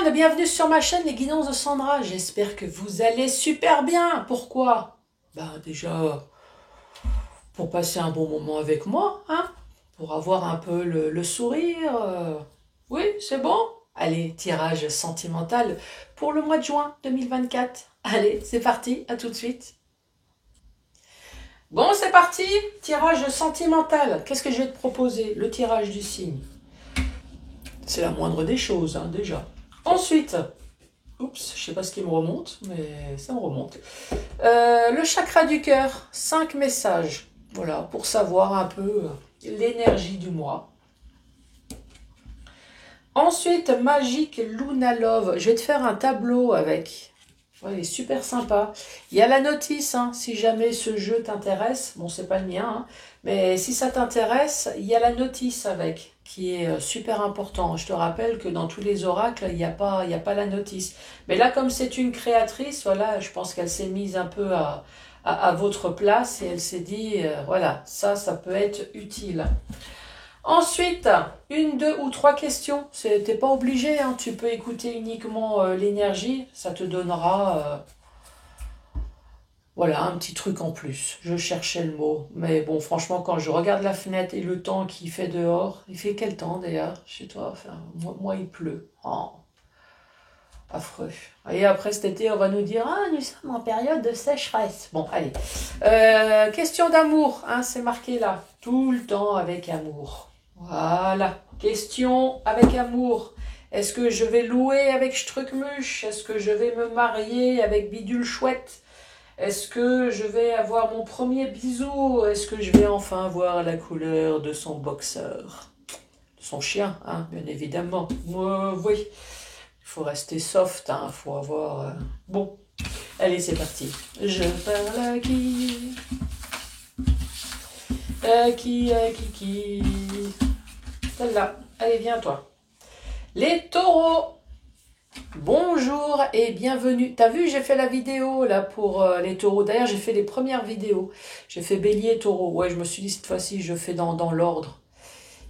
monde, bienvenue sur ma chaîne Les Guidances de Sandra. J'espère que vous allez super bien. Pourquoi? Déjà, pour passer un bon moment avec moi, hein, pour avoir un peu le sourire. Oui, c'est bon. Allez, tirage sentimental pour le mois de juin 2024. Allez, c'est parti, à tout de suite. Bon, c'est parti, tirage sentimental. Qu'est-ce que je vais te proposer? Le tirage du signe. C'est la moindre des choses, hein, déjà. Ensuite, oups, je sais pas ce qui me remonte, mais ça me remonte. Le chakra du cœur, 5 messages. Voilà, pour savoir un peu l'énergie du mois. Ensuite, Magic Luna Love. Je vais te faire un tableau avec. Ouais, il est super sympa. Il y a la notice, hein, si jamais ce jeu t'intéresse. Bon, c'est pas le mien, hein, mais si ça t'intéresse, il y a la notice avec, qui est super important. Je te rappelle que dans tous les oracles, il n'y a pas la notice. Mais là, comme c'est une créatrice, voilà, je pense qu'elle s'est mise un peu à votre place et elle s'est dit, voilà, ça peut être utile. Ensuite, une, deux ou trois questions. T'es pas obligé, hein, tu peux écouter uniquement l'énergie. Ça te donnera, voilà, un petit truc en plus. Je cherchais le mot. Mais bon, franchement, quand je regarde la fenêtre et le temps qu'il fait dehors, il fait quel temps d'ailleurs chez toi? Enfin, moi, il pleut. Oh, affreux. Et après cet été, on va nous dire, ah, nous sommes en période de sécheresse. Bon, allez. Question d'amour, hein, c'est marqué là. Tout le temps avec amour. Voilà. Question avec amour. Est-ce que je vais louer avec Strucmuche? Est-ce que je vais me marier avec Bidule Chouette? Est-ce que je vais avoir mon premier bisou? Est-ce que je vais enfin voir la couleur de son boxeur? De son chien, hein, bien évidemment. Oui. Il faut rester soft, hein. Il faut avoir... Bon. Allez, c'est parti. Je parle à qui? Qui? Celle-là. Allez, viens toi. Les taureaux. Bonjour et bienvenue. T'as vu, j'ai fait la vidéo là pour les taureaux. D'ailleurs, j'ai fait les premières vidéos. J'ai fait bélier, taureau. Ouais, je me suis dit cette fois-ci, je fais dans l'ordre.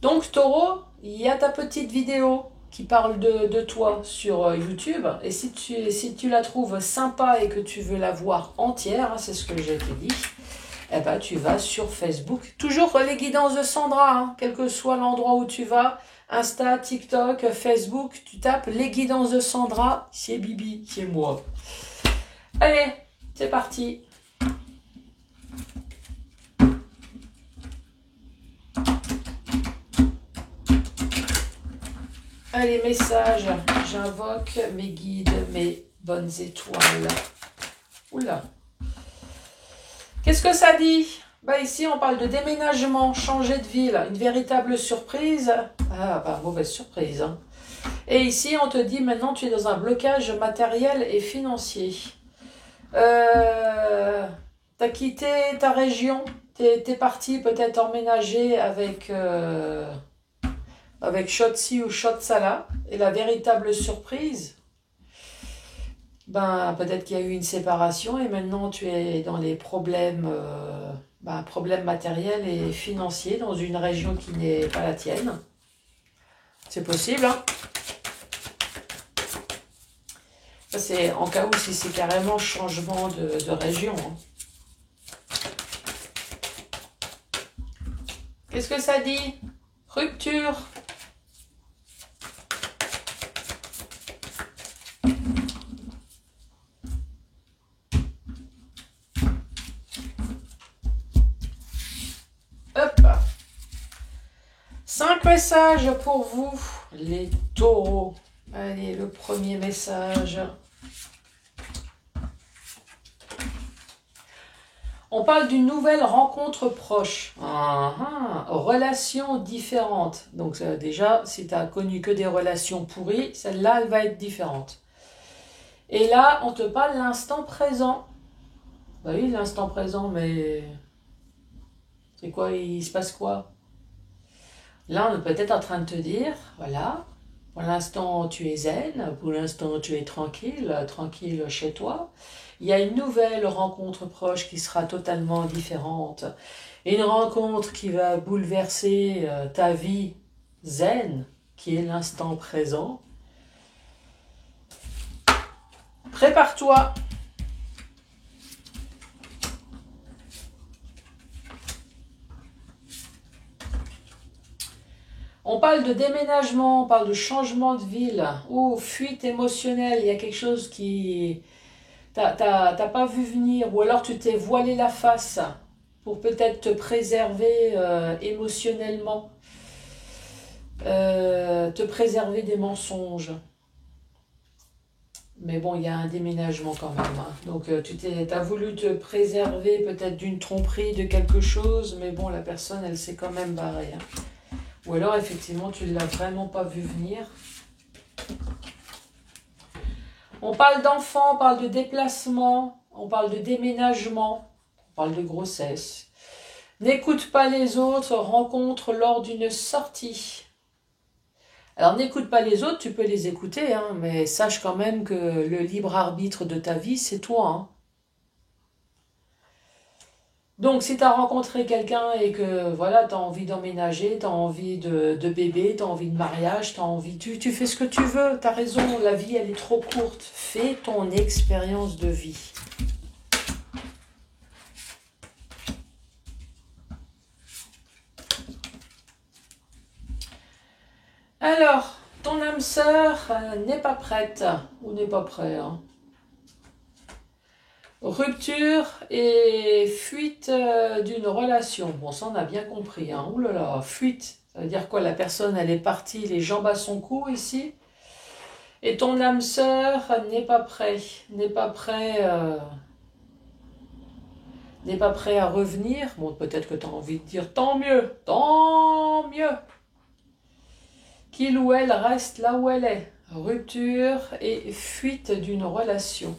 Donc, taureau, il y a ta petite vidéo qui parle de toi sur YouTube. Et si tu la trouves sympa et que tu veux la voir entière, hein, c'est ce que j'ai te dit, eh ben, tu vas sur Facebook. Toujours les guidances de Sandra, hein, quel que soit l'endroit où tu vas. Insta, TikTok, Facebook, tu tapes les guidances de Sandra, c'est Bibi, c'est moi. Allez, c'est parti. Allez, message, j'invoque mes guides, mes bonnes étoiles. Oula. Qu'est-ce que ça dit? Ici, on parle de déménagement, changer de ville, une véritable surprise. Ah, mauvaise surprise, hein. Et ici, on te dit maintenant, tu es dans un blocage matériel et financier. T'as quitté ta région, t'es parti peut-être emménager avec Shotzi ou Shotsala. Et la véritable surprise, peut-être qu'il y a eu une séparation et maintenant tu es dans les problèmes, problèmes matériels et financiers dans une région qui n'est pas la tienne. C'est possible, hein. Ça, c'est en cas où si c'est carrément changement de région. Hein. Qu'est-ce que ça dit? Rupture. Hop. 5 messages pour vous, les taureaux. Allez, le premier message. On parle d'une nouvelle rencontre proche. Relation différente. Donc déjà, si tu n'as connu que des relations pourries, celle-là, elle va être différente. Et là, on te parle de l'instant présent. Oui, l'instant présent, mais... C'est quoi? Il se passe quoi? Là, on est peut-être en train de te dire, voilà, pour l'instant, tu es zen, pour l'instant, tu es tranquille chez toi. Il y a une nouvelle rencontre proche qui sera totalement différente. Une rencontre qui va bouleverser ta vie zen, qui est l'instant présent. Prépare-toi. On parle de déménagement, on parle de changement de ville, ou fuite émotionnelle, il y a quelque chose qui t'as pas vu venir, ou alors tu t'es voilé la face pour peut-être te préserver émotionnellement, te préserver des mensonges. Mais bon, il y a un déménagement quand même, hein. Donc t'as voulu te préserver peut-être d'une tromperie, de quelque chose, mais bon, la personne, elle s'est quand même barrée, hein. Ou alors, effectivement, tu ne l'as vraiment pas vu venir. On parle d'enfants, on parle de déplacement, on parle de déménagement, on parle de grossesse. N'écoute pas les autres, rencontre lors d'une sortie. Alors, n'écoute pas les autres, tu peux les écouter, hein, mais sache quand même que le libre arbitre de ta vie, c'est toi, hein. Donc, si tu as rencontré quelqu'un et que voilà, tu as envie d'emménager, tu as envie de bébé, tu as envie de mariage, tu as envie. Tu fais ce que tu veux, tu as raison, la vie elle est trop courte. Fais ton expérience de vie. Alors, ton âme sœur n'est pas prête ou n'est pas prêt, hein. Rupture et fuite d'une relation. Bon, ça on a bien compris, hein. Ouh là là, fuite. Ça veut dire quoi? La personne, elle est partie, les jambes à son cou ici. Et ton âme sœur n'est pas prêt. N'est pas prêt à revenir. Bon, peut-être que tu as envie de dire tant mieux, tant mieux. Qu'il ou elle reste là où elle est. Rupture et fuite d'une relation.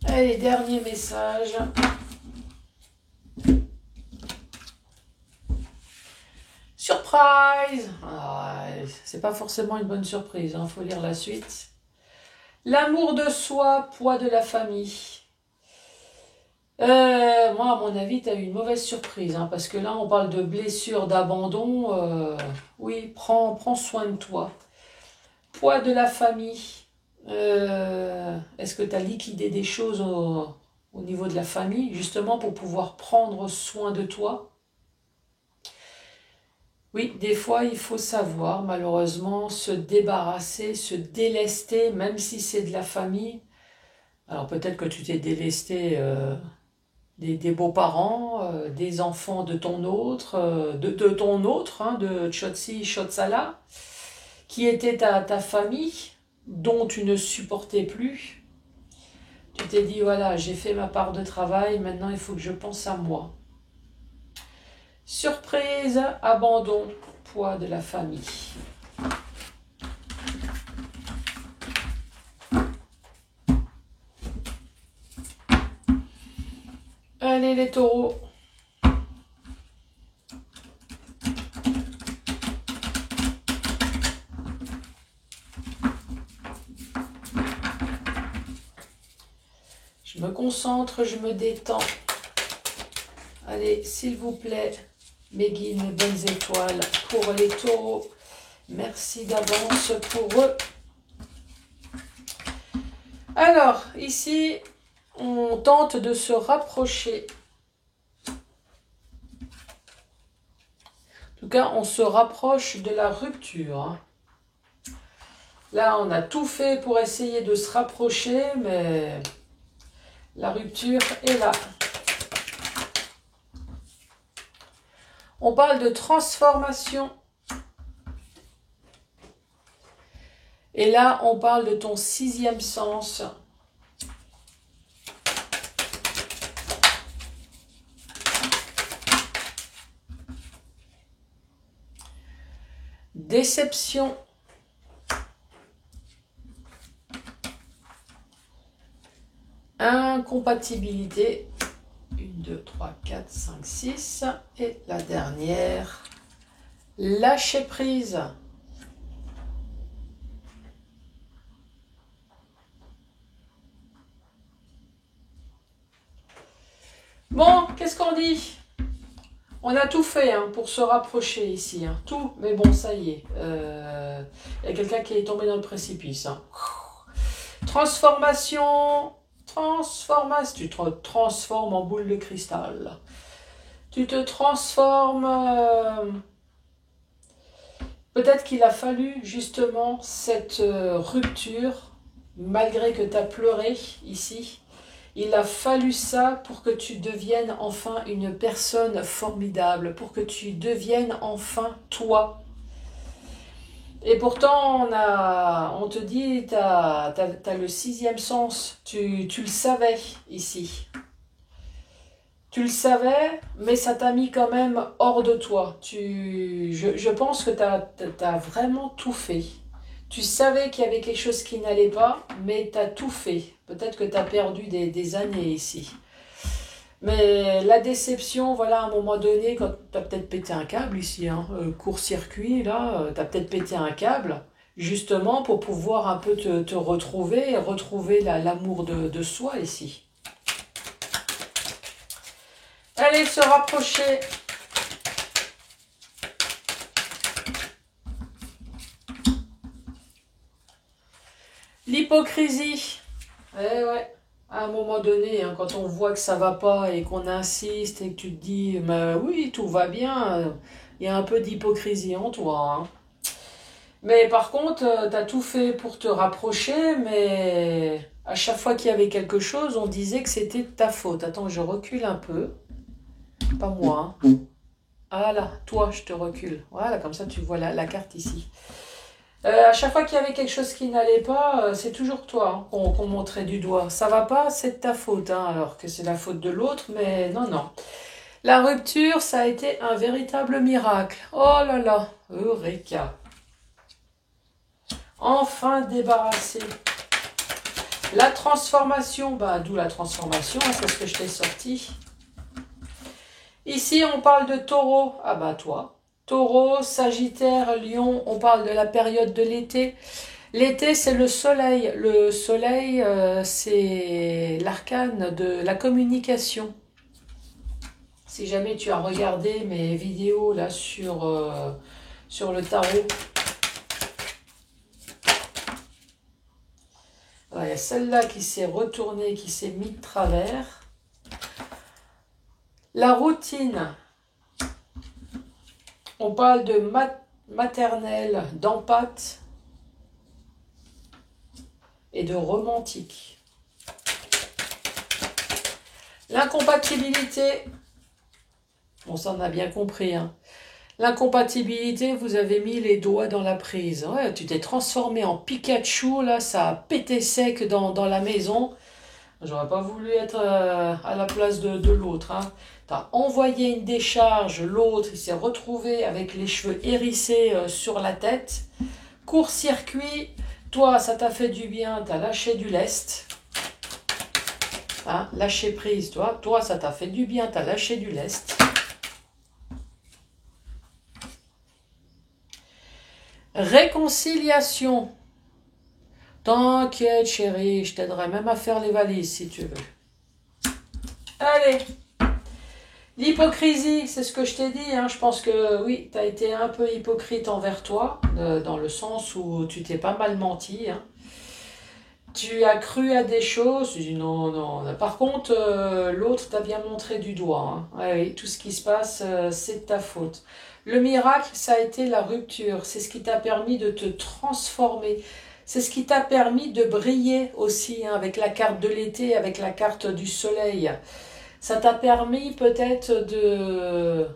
Allez, dernier message. Surprise! Ah, c'est pas forcément une bonne surprise, hein, faut lire la suite. L'amour de soi, poids de la famille. Moi, à mon avis, tu as eu une mauvaise surprise, hein, parce que là, on parle de blessure, d'abandon. Oui, prends soin de toi. Poids de la famille. Est-ce que tu as liquidé des choses au niveau de la famille, justement pour pouvoir prendre soin de toi? Oui, des fois, il faut savoir, malheureusement, se débarrasser, se délester, même si c'est de la famille. Alors peut-être que tu t'es délesté des beaux-parents, des enfants de ton autre, de ton autre, hein, de Chotsi Chotsala, qui était ta famille, dont tu ne supportais plus. Tu t'es dit, voilà, j'ai fait ma part de travail, maintenant il faut que je pense à moi. Surprise, abandon, poids de la famille. Allez les taureaux. Je me concentre, je me détends. Allez, s'il vous plaît, mes guides, mes bonnes étoiles pour les taureaux. Merci d'avance pour eux. Alors, ici, on tente de se rapprocher. En tout cas, on se rapproche de la rupture, hein. Là, on a tout fait pour essayer de se rapprocher, mais la rupture est là. On parle de transformation. Et là, on parle de ton sixième sens. Déception. Incompatibilité. 1, 2, 3, 4, 5, 6. Et la dernière, lâcher prise. Bon, qu'est-ce qu'on dit? On a tout fait hein, pour se rapprocher ici. Hein. Tout, mais bon, ça y est. Il y a quelqu'un qui est tombé dans le précipice. Hein. Transformation. Transformation. Tu te transformes en boule de cristal. Tu te transformes... peut-être qu'il a fallu justement cette rupture, malgré que tu as pleuré ici. Il a fallu ça pour que tu deviennes enfin une personne formidable, pour que tu deviennes enfin toi. Et pourtant, on te dit, tu as le sixième sens, tu le savais ici. Tu le savais, mais ça t'a mis quand même hors de toi. Je pense que tu as vraiment tout fait. Tu savais qu'il y avait quelque chose qui n'allait pas, mais tu as tout fait. Peut-être que tu as perdu des années ici. Mais la déception, voilà, à un moment donné, quand tu as peut-être pété un câble ici, hein, court-circuit, là, tu as peut-être pété un câble, justement pour pouvoir un peu te retrouver, et retrouver l'amour de soi ici. Allez, se rapprocher. L'hypocrisie. Eh ouais, à un moment donné, hein, quand on voit que ça va pas et qu'on insiste et que tu te dis, mais oui, tout va bien, il y a un peu d'hypocrisie en toi. Hein. Mais par contre, tu as tout fait pour te rapprocher, mais à chaque fois qu'il y avait quelque chose, on disait que c'était de ta faute. Attends, je recule un peu. Pas moi. Hein. Ah là, toi, je te recule. Voilà, comme ça tu vois la carte ici. À chaque fois qu'il y avait quelque chose qui n'allait pas, c'est toujours toi hein, qu'on montrait du doigt. Ça va pas, c'est de ta faute, hein, alors que c'est la faute de l'autre, mais non, non. La rupture, ça a été un véritable miracle. Oh là là, Eureka. Enfin débarrassé. La transformation, bah d'où la transformation, hein, c'est ce que je t'ai sorti. Ici, on parle de taureau. Ah bah toi. Taureau, Sagittaire, Lion, on parle de la période de l'été. L'été, c'est le soleil. Le soleil, c'est l'arcane de la communication. Si jamais tu as regardé mes vidéos là sur le tarot, il y a celle-là qui s'est retournée, qui s'est mise de travers. La routine. On parle de maternelle, d'empathe et de romantique. L'incompatibilité, bon ça on a bien compris, hein. L'incompatibilité, vous avez mis les doigts dans la prise. Ouais, tu t'es transformé en Pikachu, là, ça a pété sec dans la maison. J'aurais pas voulu être à la place de l'autre. Hein. Tu as envoyé une décharge, l'autre il s'est retrouvé avec les cheveux hérissés sur la tête. Court-circuit, toi ça t'a fait du bien, tu as lâché du lest. Hein, lâcher prise, toi ça t'a fait du bien, tu as lâché du lest. Réconciliation. T'inquiète chérie, je t'aiderai même à faire les valises si tu veux. Allez. L'hypocrisie, c'est ce que je t'ai dit. Hein. Je pense que oui, tu as été un peu hypocrite envers toi, dans le sens où tu t'es pas mal menti. Hein. Tu as cru à des choses, tu dis non, non. Par contre, l'autre t'a bien montré du doigt. Hein. Ouais, oui, tout ce qui se passe, c'est de ta faute. Le miracle, ça a été la rupture. C'est ce qui t'a permis de te transformer. C'est ce qui t'a permis de briller aussi, hein, avec la carte de l'été, avec la carte du soleil. Ça t'a permis peut-être de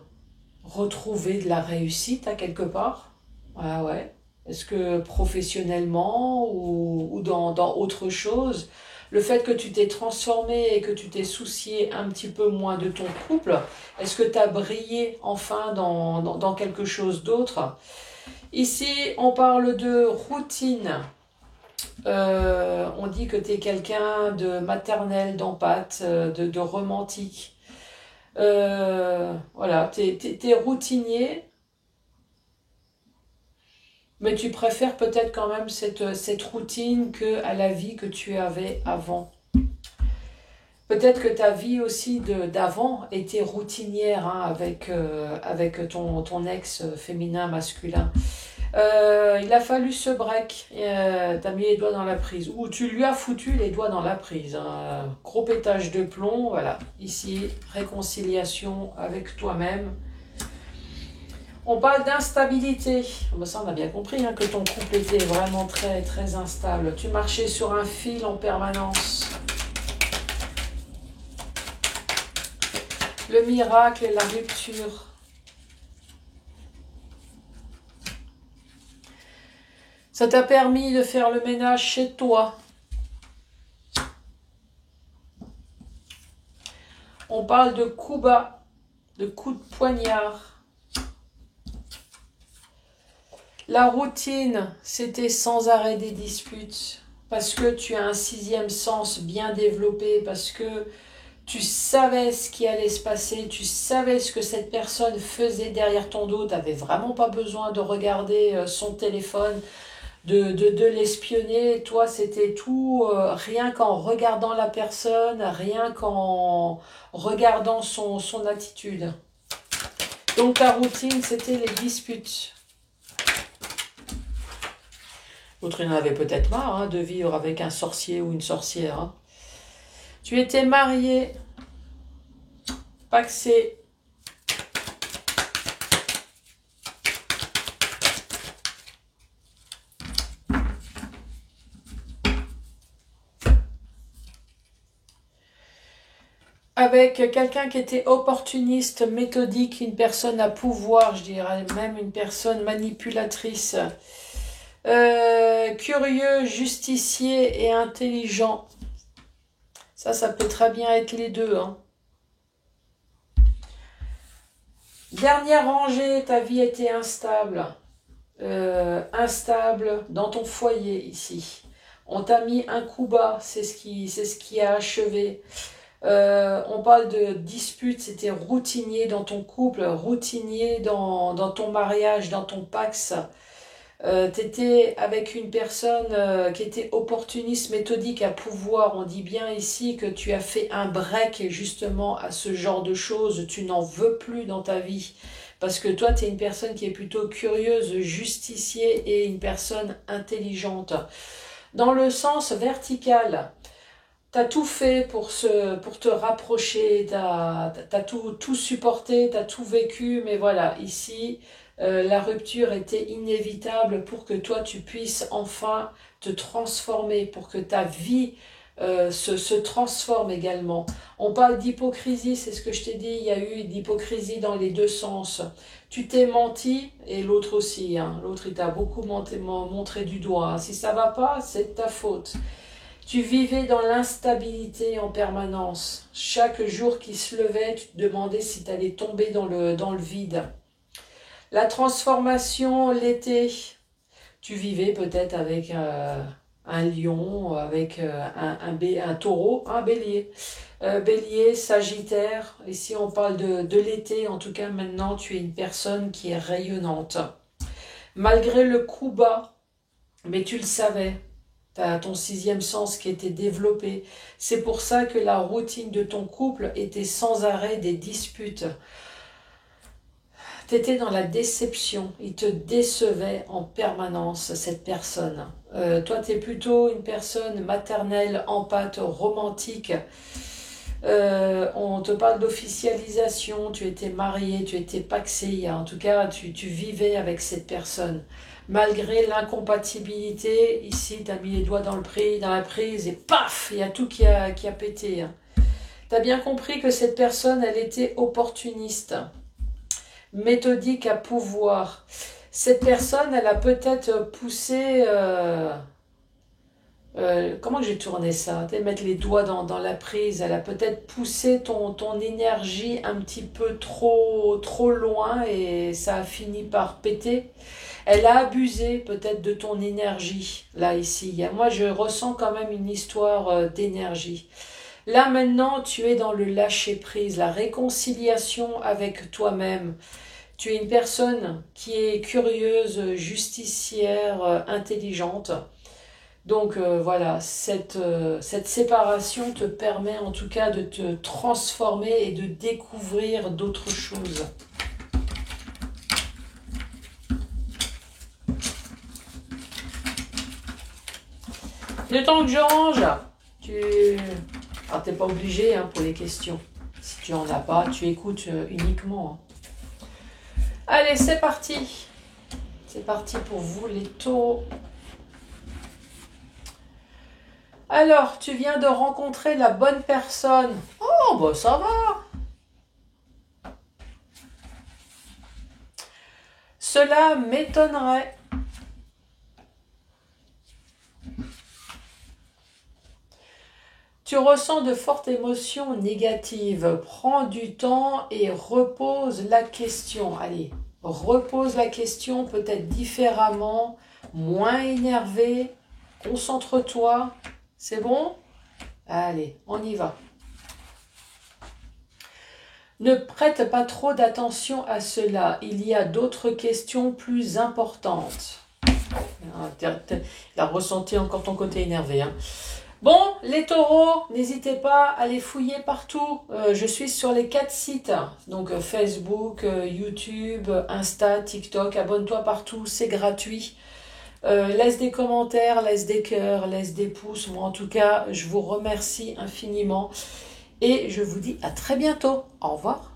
retrouver de la réussite à quelque part. Ah ouais. Est-ce que professionnellement ou dans autre chose, le fait que tu t'es transformé et que tu t'es soucié un petit peu moins de ton couple, est-ce que tu as brillé enfin dans quelque chose d'autre? Ici, on parle de routine. On dit que tu es quelqu'un de maternel, d'empathe, de romantique. Voilà, tu es routinier, mais tu préfères peut-être quand même cette routine qu'à la vie que tu avais avant. Peut-être que ta vie aussi d'avant était routinière hein, avec ton ex féminin, masculin. Il a fallu ce break. T'as mis les doigts dans la prise. Ou tu lui as foutu les doigts dans la prise. Hein. Gros pétage de plomb. Voilà. Ici, réconciliation avec toi-même. On parle d'instabilité. Ça, on a bien compris hein, que ton couple était vraiment très, très instable. Tu marchais sur un fil en permanence. Le miracle et la rupture. Ça t'a permis de faire le ménage chez toi. On parle de coups bas, de coups de poignard. La routine, c'était sans arrêt des disputes. Parce que tu as un sixième sens bien développé, parce que tu savais ce qui allait se passer, tu savais ce que cette personne faisait derrière ton dos. Tu n'avais vraiment pas besoin de regarder son téléphone, de l'espionner. Toi, c'était tout, rien qu'en regardant la personne, rien qu'en regardant son attitude. Donc ta routine, c'était les disputes. L'autre, il en avait peut-être marre hein, de vivre avec un sorcier ou une sorcière. Hein. Tu étais marié, paxé. Avec quelqu'un qui était opportuniste, méthodique, une personne à pouvoir, je dirais même une personne manipulatrice. Curieux, justicier et intelligent. Ça peut très bien être les deux. Hein. Dernière rangée, ta vie était instable. Instable dans ton foyer ici. On t'a mis un coup bas, c'est ce qui a achevé. On parle de dispute, c'était routinier dans ton couple, routinier dans ton mariage, dans ton pax. T'étais avec une personne qui était opportuniste, méthodique, à pouvoir. On dit bien ici que tu as fait un break justement à ce genre de choses. Tu n'en veux plus dans ta vie. Parce que toi, tu es une personne qui est plutôt curieuse, justicier et une personne intelligente. Dans le sens vertical, tu as tout fait pour te rapprocher, tu as tout supporté, tu as tout vécu, mais voilà, ici, la rupture était inévitable pour que toi, tu puisses enfin te transformer, pour que ta vie se transforme également. On parle d'hypocrisie, c'est ce que je t'ai dit, il y a eu d'hypocrisie dans les deux sens. Tu t'es menti, et l'autre aussi, hein. L'autre, il t'a beaucoup montré du doigt. Hein. Si ça va pas, c'est de ta faute. Tu vivais dans l'instabilité en permanence. Chaque jour qui se levait, tu te demandais si tu allais tomber dans le vide. La transformation, l'été, tu vivais peut-être avec un lion, avec un taureau, un bélier. Bélier, sagittaire, ici on parle de l'été, en tout cas maintenant tu es une personne qui est rayonnante. Malgré le coup bas, mais tu le savais, tu as ton sixième sens qui était développé. C'est pour ça que la routine de ton couple était sans arrêt des disputes. Tu étais dans la déception, il te décevait en permanence, cette personne. Toi, tu es plutôt une personne maternelle, empathe, romantique. On te parle d'officialisation, tu étais marié, tu étais paxé, en tout cas, tu vivais avec cette personne. Malgré l'incompatibilité, ici, tu as mis les doigts dans la prise et paf, il y a tout qui a pété. Hein. Tu as bien compris que cette personne, elle était opportuniste. Méthodique à pouvoir. Cette personne, elle a peut-être poussé... comment j'ai tourné ça? Mettre les doigts dans la prise. Elle a peut-être poussé ton énergie un petit peu trop loin et ça a fini par péter. Elle a abusé peut-être de ton énergie, là, ici. Moi, je ressens quand même une histoire d'énergie. Là, maintenant, tu es dans le lâcher-prise, la réconciliation avec toi-même. Tu es une personne qui est curieuse, justicière, intelligente. Donc voilà, cette séparation te permet en tout cas de te transformer et de découvrir d'autres choses. Le temps que je range, alors t'es pas obligé hein, pour les questions. Si tu en as pas, tu écoutes uniquement. Allez, c'est parti. C'est parti pour vous les taureaux. Alors, tu viens de rencontrer la bonne personne. Oh, bah ça va. Cela m'étonnerait. Tu ressens de fortes émotions négatives. Prends du temps et repose la question. Allez, repose la question peut-être différemment, moins énervé. Concentre-toi. C'est bon? Allez, on y va. Ne prête pas trop d'attention à cela. Il y a d'autres questions plus importantes. Il a ressenti encore ton côté énervé. Hein. Bon, les taureaux, n'hésitez pas à les fouiller partout. Je suis sur les 4 sites. Donc Facebook, YouTube, Insta, TikTok. Abonne-toi partout, c'est gratuit. Laisse des commentaires, laisse des cœurs, laisse des pouces. Moi, en tout cas, je vous remercie infiniment. Et je vous dis à très bientôt. Au revoir.